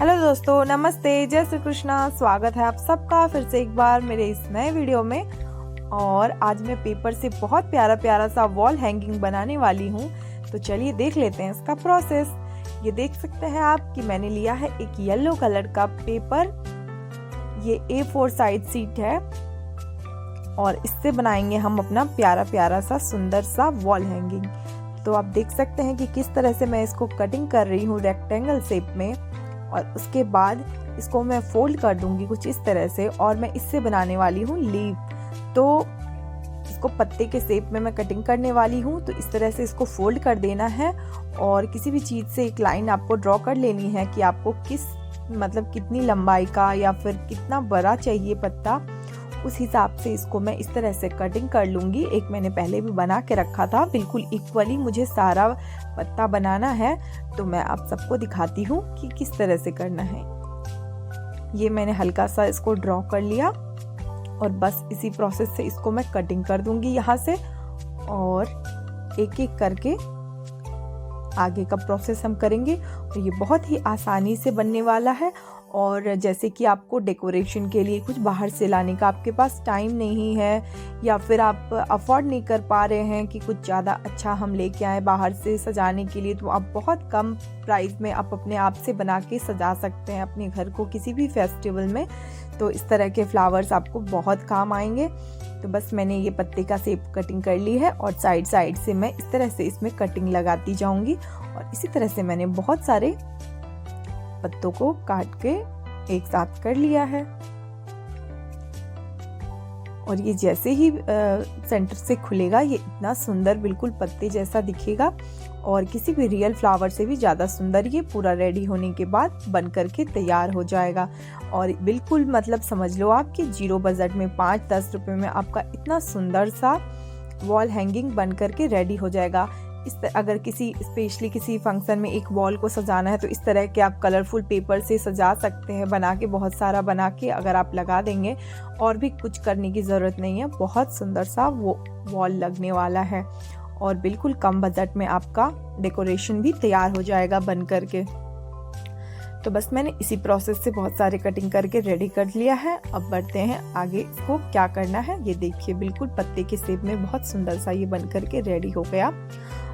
Hello दोस्तों, नमस्ते, जय श्री कृष्णा। स्वागत है आप सबका फिर से एक बार मेरे इस नए वीडियो में। और आज मैं पेपर से बहुत प्यारा प्यारा सा वॉल हैंगिंग बनाने वाली हूँ। तो चलिए देख लेते हैं इसका प्रोसेस। ये देख सकते हैं आप कि मैंने लिया है एक येलो कलर का पेपर। ये A4 साइज शीट है और इससे बनाएंगे हम अपना प्यारा प्यारा सा सुंदर सा वॉल हैंगिंग। तो आप देख सकते हैं कि किस तरह से मैं इसको कटिंग कर रही हूँ रेक्टेंगल शेप में। और उसके बाद इसको मैं फोल्ड कर दूंगी कुछ इस तरह से, और मैं इससे बनाने वाली हूँ लीव। तो इसको पत्ते के शेप में मैं कटिंग करने वाली हूँ। तो इस तरह से इसको फोल्ड कर देना है और किसी भी चीज़ से एक लाइन आपको ड्रॉ कर लेनी है कि आपको कितनी लंबाई का या फिर कितना बड़ा चाहिए पत्ता। उस हिसाब से इसको मैं इस तरह से कटिंग कर लूँगी। एक मैंने पहले भी बना के रखा था, बिल्कुल इक्वली मुझे सारा पत्ता बनाना है। तो मैं आप सबको दिखाती हूँ कि किस तरह से करना है। ये मैंने हल्का सा इसको ड्रॉ कर लिया और बस इसी प्रोसेस से इसको मैं कटिंग कर दूँगी यहाँ से। और एक एक करके आगे का प्रोसेस हम करेंगे। और ये बहुत ही आसानी से बनने वाला है। और जैसे कि आपको डेकोरेशन के लिए कुछ बाहर से लाने का आपके पास टाइम नहीं है, या फिर आप अफोर्ड नहीं कर पा रहे हैं कि कुछ ज़्यादा अच्छा हम लेके आए बाहर से सजाने के लिए, तो आप बहुत कम प्राइस में आप अपने आप से बना के सजा सकते हैं अपने घर को किसी भी फेस्टिवल में। तो इस तरह के फ्लावर्स आपको बहुत काम आएंगे। तो बस मैंने ये पत्ते का शेप कटिंग कर ली है और साइड साइड से मैं इस तरह से इसमें कटिंग लगाती जाऊंगी। और इसी तरह से मैंने बहुत सारे पत्तों को काट के एक साथ कर लिया है। और ये जैसे ही सेंटर से खुलेगा ये इतना सुंदर बिल्कुल पत्ते जैसा दिखेगा, और किसी भी रियल फ्लावर से भी ज़्यादा सुंदर ये पूरा रेडी होने के बाद बन करके तैयार हो जाएगा। और बिल्कुल समझ लो आप कि 0 बजट में 5-10 रुपए में आपका इतना सुंदर सा वॉल हैंगिंग बन करके रेडी हो जाएगा। अगर स्पेशली किसी फंक्शन में एक वॉल को सजाना है तो इस तरह के आप कलरफुल पेपर से सजा सकते हैं, बना के बहुत सारा बना के अगर आप लगा देंगे। और भी कुछ करने की ज़रूरत नहीं है, बहुत सुंदर सा वो वॉल लगने वाला है। और बिल्कुल कम बजट में आपका डेकोरेशन भी तैयार हो जाएगा बन करके। तो बस मैंने इसी प्रोसेस से बहुत सारे कटिंग करके रेडी कर लिया है। अब बढ़ते हैं आगे, इसको क्या करना है। ये देखिए बिल्कुल पत्ते के शेप में बहुत सुंदर सा ये बन करके रेडी हो गया।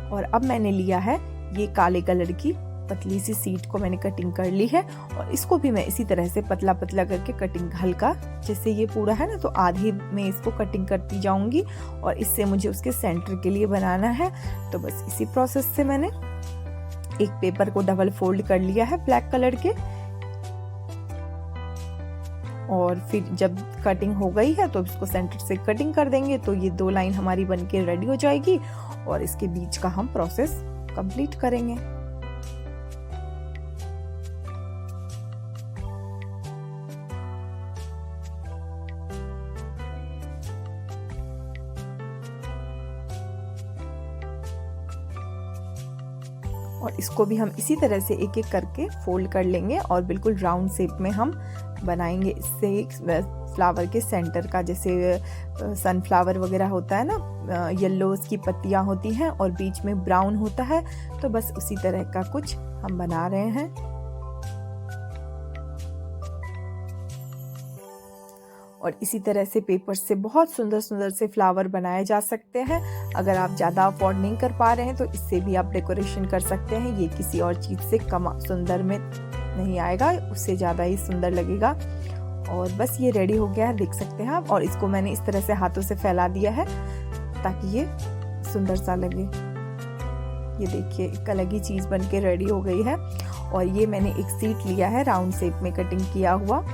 और अब मैंने लिया है ये काले कलर की पतली सी शीट को मैंने कटिंग कर ली है। और इसको भी मैं इसी तरह से पतला पतला करके कटिंग हल्का, जैसे ये पूरा है ना तो आधी में इसको कटिंग करती जाऊंगी। और इससे मुझे उसके सेंटर के लिए बनाना है। तो बस इसी प्रोसेस से मैंने एक पेपर को डबल फोल्ड कर लिया है ब्लैक कलर के। और फिर जब कटिंग हो गई है तो इसको सेंटर से कटिंग कर देंगे। तो ये 2 लाइन हमारी बनके रेडी हो जाएगी और इसके बीच का हम प्रोसेस कंप्लीट करेंगे। और इसको भी हम इसी तरह से एक एक करके फोल्ड कर लेंगे और बिल्कुल राउंड शेप में हम बनाएंगे। इससे एक फ्लावर के सेंटर का, जैसे सनफ्लावर वगैरह होता है ना, येलो उसकी पत्तियां होती हैं और बीच में ब्राउन होता है। तो बस उसी तरह का कुछ हम बना रहे हैं। और इसी तरह से पेपर से बहुत सुंदर सुंदर से फ्लावर बनाए जा सकते हैं। अगर आप ज़्यादा अफोर्ड नहीं कर पा रहे हैं तो इससे भी आप डेकोरेशन कर सकते हैं। ये किसी और चीज़ से कम सुंदर में नहीं आएगा, उससे ज़्यादा ही सुंदर लगेगा। और बस ये रेडी हो गया है, देख सकते हैं आप। और इसको मैंने इस तरह से हाथों से फैला दिया है ताकि ये सुंदर सा लगे। ये देखिए एक अलग ही चीज़ बन के रेडी हो गई है। और ये मैंने एक शीट लिया है राउंड शेप में कटिंग किया हुआ।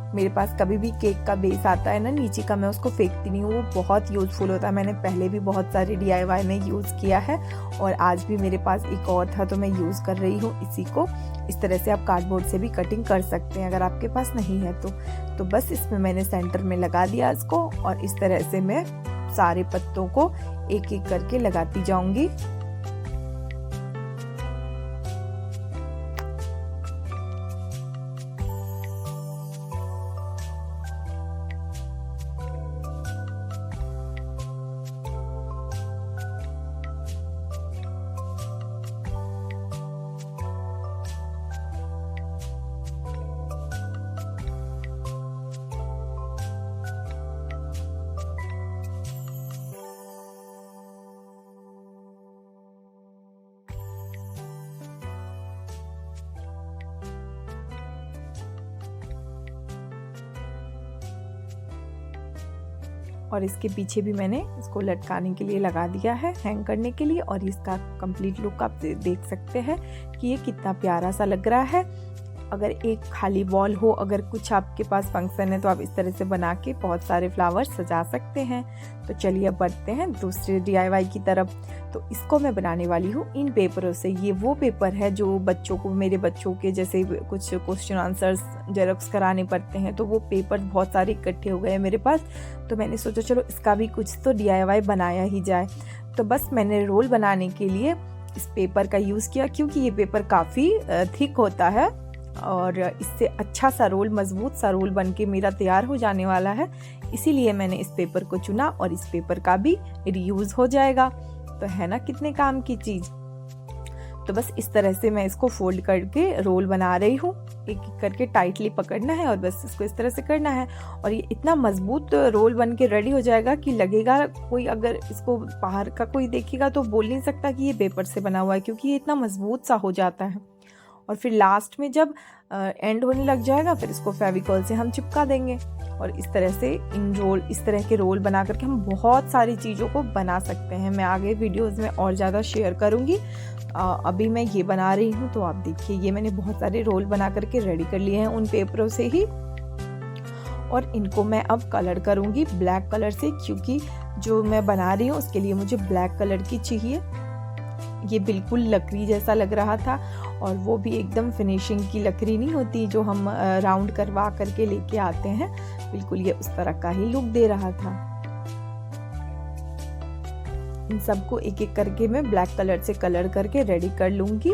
मेरे पास कभी भी केक का बेस आता है ना नीचे का, मैं उसको फेंकती नहीं हूँ, वो बहुत यूज़फुल होता है। मैंने पहले भी बहुत सारे DIY में यूज़ किया है और आज भी मेरे पास एक और था तो मैं यूज़ कर रही हूँ इसी को। इस तरह से आप कार्डबोर्ड से भी कटिंग कर सकते हैं अगर आपके पास नहीं है तो बस इसमें मैंने सेंटर में लगा दिया इसको। और इस तरह से मैं सारे पत्तों को एक एक करके लगाती जाऊंगी। और इसके पीछे भी मैंने इसको लटकाने के लिए लगा दिया है, हैंग करने के लिए। और इसका कंप्लीट लुक आप देख सकते हैं कि ये कितना प्यारा सा लग रहा है। अगर एक खाली वॉल हो, अगर कुछ आपके पास फंक्शन है तो आप इस तरह से बना के बहुत सारे फ्लावर्स सजा सकते हैं। तो चलिए अब बढ़ते हैं दूसरे DIY की तरफ। तो इसको मैं बनाने वाली हूँ इन पेपरों से। ये वो पेपर है जो बच्चों को, मेरे बच्चों के जैसे कुछ क्वेश्चन आंसर्स जेरॉक्स कराने पड़ते हैं, तो वो पेपर बहुत सारे इकट्ठे हो गए हैं मेरे पास। तो मैंने सोचा चलो इसका भी कुछ तो DIY बनाया ही जाए। तो बस मैंने रोल बनाने के लिए इस पेपर का यूज़ किया, क्योंकि ये पेपर काफ़ी थिक होता है और इससे अच्छा सा रोल, मजबूत सा रोल बन के मेरा तैयार हो जाने वाला है। इसीलिए मैंने इस पेपर को चुना और इस पेपर का भी रीयूज़ हो जाएगा। तो है ना कितने काम की चीज़। तो बस इस तरह से मैं इसको फोल्ड करके रोल बना रही हूँ। एक एक करके टाइटली पकड़ना है और बस इसको इस तरह से करना है। और ये इतना मजबूत रोल बन के रेडी हो जाएगा कि लगेगा, कोई अगर इसको बाहर का कोई देखेगा तो बोल नहीं सकता कि ये पेपर से बना हुआ है, क्योंकि ये इतना मजबूत सा हो जाता है। और फिर लास्ट में जब एंड होने लग जाएगा, फिर इसको फेविकॉल से हम चिपका देंगे। और इस तरह से इस तरह के रोल बना करके हम बहुत सारी चीज़ों को बना सकते हैं। मैं आगे वीडियोस में और ज़्यादा शेयर करूँगी। अभी मैं ये बना रही हूँ, तो आप देखिए ये मैंने बहुत सारे रोल बना करके रेडी कर लिए हैं उन पेपरों से ही। और इनको मैं अब कलर करूँगी ब्लैक कलर से, क्योंकि जो मैं बना रही हूँ उसके लिए मुझे ब्लैक कलर की चाहिए। ये बिल्कुल लकड़ी जैसा लग रहा था, और वो भी एकदम फिनिशिंग की लकड़ी नहीं होती जो हम राउंड करवा करके लेके आते हैं, बिल्कुल ये उस तरह का ही लुक दे रहा था। इन सबको एक एक करके मैं ब्लैक कलर से कलर करके रेडी कर लूंगी।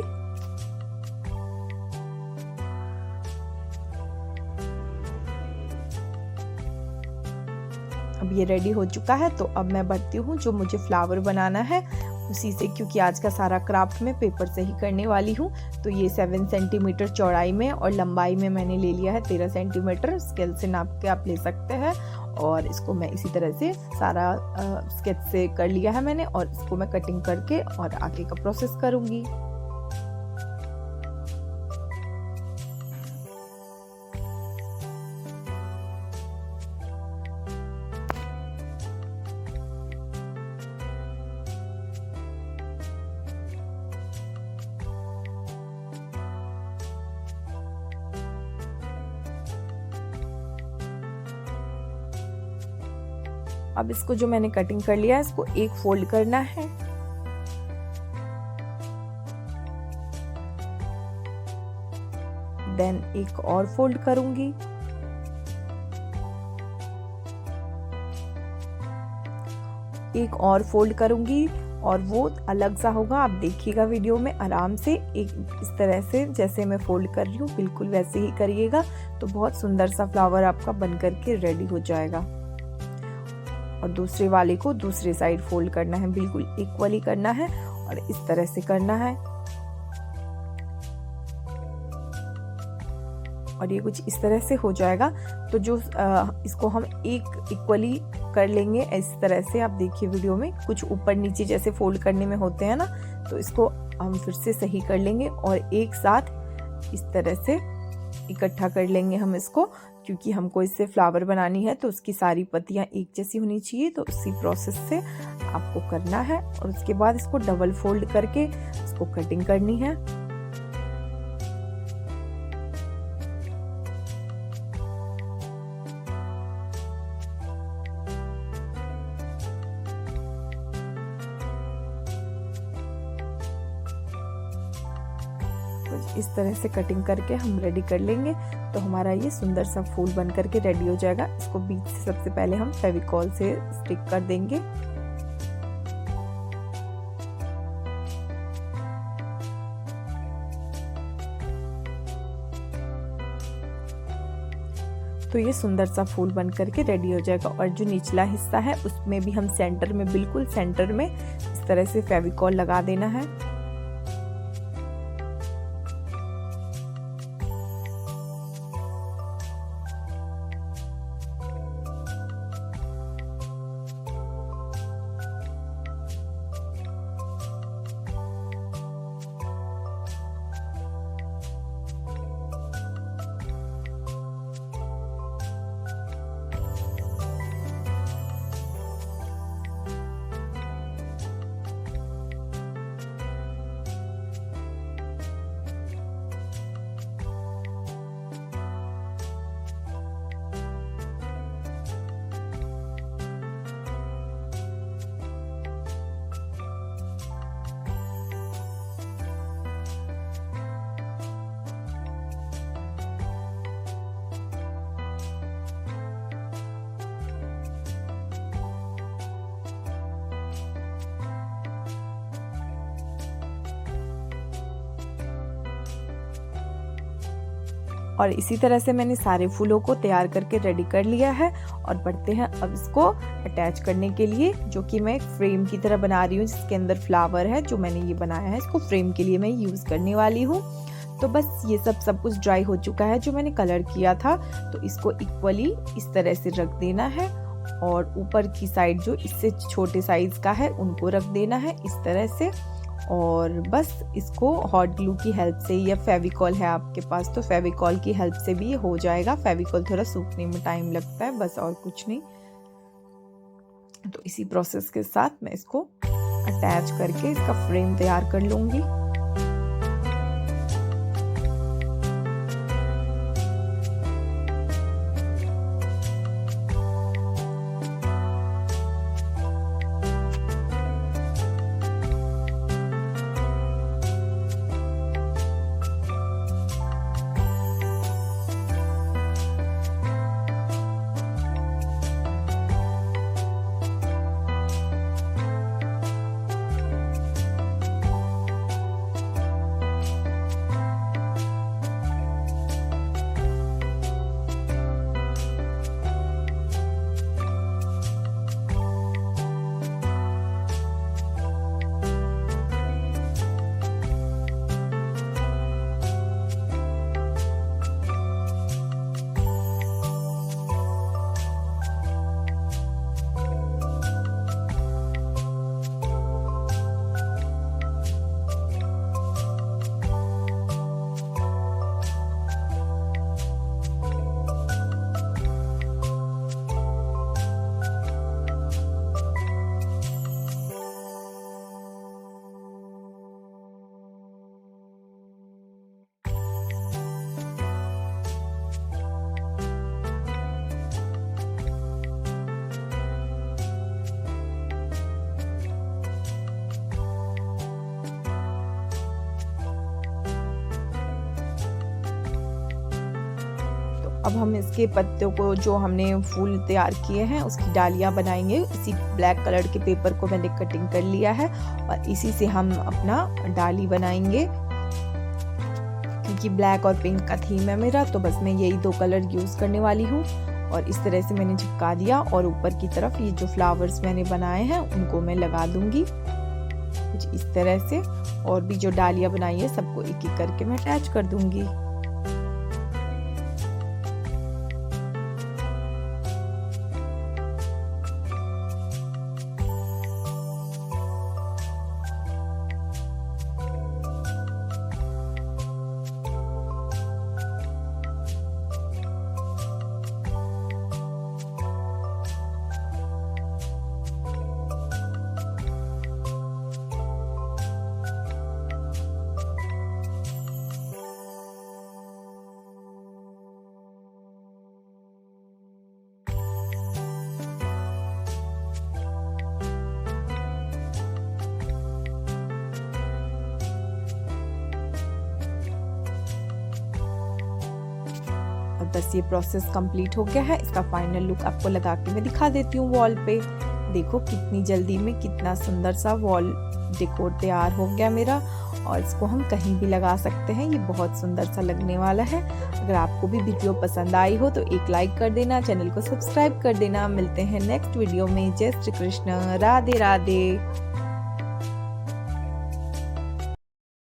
अब ये रेडी हो चुका है, तो अब मैं बढ़ती हूँ जो मुझे फ्लावर बनाना है उसी से, क्योंकि आज का सारा क्राफ्ट मैं पेपर से ही करने वाली हूँ। तो ये 7 सेंटीमीटर चौड़ाई में और लंबाई में मैंने ले लिया है 13 सेंटीमीटर। स्केल से नाप के आप ले सकते हैं। और इसको मैं इसी तरह से सारा स्केच से कर लिया है मैंने, और इसको मैं कटिंग करके और आगे का प्रोसेस करूँगी। अब इसको जो मैंने कटिंग कर लिया है, इसको एक फोल्ड करना है। देन एक और फोल्ड करूंगी। एक और फोल्ड करूंगी और वो अलग सा होगा, आप देखिएगा वीडियो में आराम से। एक इस तरह से जैसे मैं फोल्ड कर रही हूँ बिल्कुल वैसे ही करिएगा, तो बहुत सुंदर सा फ्लावर आपका बन करके रेडी हो जाएगा। और दूसरे वाले को दूसरे साइड फोल्ड करना है, बिल्कुल इक्वली करना है और इस तरह से करना है। और ये कुछ इस तरह से हो जाएगा। तो जो इसको हम एक इक्वली कर लेंगे इस तरह से। आप देखिए वीडियो में कुछ ऊपर नीचे जैसे फोल्ड करने में होते हैं ना, तो इसको हम फिर से सही कर लेंगे और एक साथ इस तरह से इकट्ठा कर लेंगे हम इसको, क्योंकि हमको इससे फ्लावर बनानी है तो उसकी सारी पत्तियां एक जैसी होनी चाहिए। तो उसी प्रोसेस से आपको करना है और उसके बाद इसको डबल फोल्ड करके इसको कटिंग करनी है। इस तरह से कटिंग करके हम रेडी कर लेंगे, तो हमारा ये सुंदर सा फूल बन करके रेडी हो जाएगा। इसको बीच से सबसे पहले हम फेविकॉल से स्टिक कर देंगे। तो ये सुंदर सा फूल बन करके रेडी हो जाएगा। और जो निचला हिस्सा है उसमें भी हम सेंटर में, बिल्कुल सेंटर में इस तरह से फेविकॉल लगा देना है। और इसी तरह से मैंने सारे फूलों को तैयार करके रेडी कर लिया है और बढ़ते हैं अब इसको अटैच करने के लिए, जो कि मैं एक फ्रेम की तरह बना रही हूँ जिसके अंदर फ्लावर है। जो मैंने ये बनाया है इसको फ्रेम के लिए मैं यूज़ करने वाली हूँ। तो बस ये सब कुछ ड्राई हो चुका है जो मैंने कलर किया था। तो इसको इक्वली इस तरह से रख देना है और ऊपर की साइड जो इससे छोटे साइज का है उनको रख देना है इस तरह से। और बस इसको हॉट ग्लू की हेल्प से या फेविकॉल है आपके पास तो फेविकॉल की हेल्प से भी हो जाएगा। फेविकॉल थोड़ा सूखने में टाइम लगता है, बस और कुछ नहीं। तो इसी प्रोसेस के साथ मैं इसको अटैच करके इसका फ्रेम तैयार कर लूंगी। अब हम इसके पत्तों को जो हमने फूल तैयार किए हैं उसकी डालियां बनाएंगे। इसी ब्लैक कलर के पेपर को मैंने कटिंग कर लिया है और इसी से हम अपना डाली बनाएंगे। क्योंकि ब्लैक और पिंक का थीम है मेरा तो बस मैं यही 2 कलर यूज करने वाली हूँ। और इस तरह से मैंने चिपका दिया और ऊपर की तरफ ये जो फ्लावर्स मैंने बनाए हैं उनको मैं लगा दूंगी कुछ इस तरह से। और भी जो डालियां बनाई है सबको एक एक करके मैं अटैच कर दूंगी। और बस ये प्रोसेस कंप्लीट हो गया है। इसका फाइनल लुक आपको लगा के मैं दिखा देती हूँ वॉल पे। देखो कितनी जल्दी में कितना सुंदर सा वॉल डेकोर तैयार हो गया मेरा। और इसको हम कहीं भी लगा सकते हैं, ये बहुत सुंदर सा लगने वाला है। अगर आपको भी वीडियो पसंद आई हो तो एक लाइक कर देना, चैनल को सब्सक्राइब कर देना। मिलते हैं नेक्स्ट वीडियो में। जय श्री कृष्ण, राधे राधे।